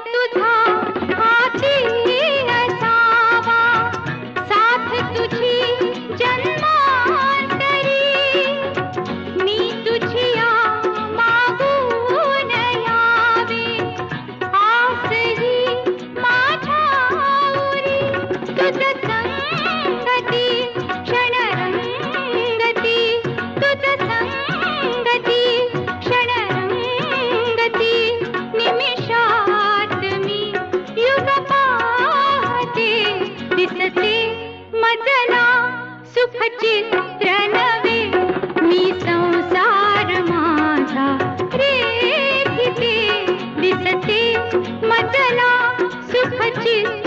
तुझा हाती असावा, साथ तुझी जन्मांतरी, मी तुझी मागून यावे, आस ही माझ्या उरी. तुझ संगती क्षणरंगती, तुझ संगती क्षणरंगती, निमिषात मी युग पाहते, दिसते मजला सुखचित्र नवे, मी संसार माझा रेखिते, दिसते मजला सुखचित्र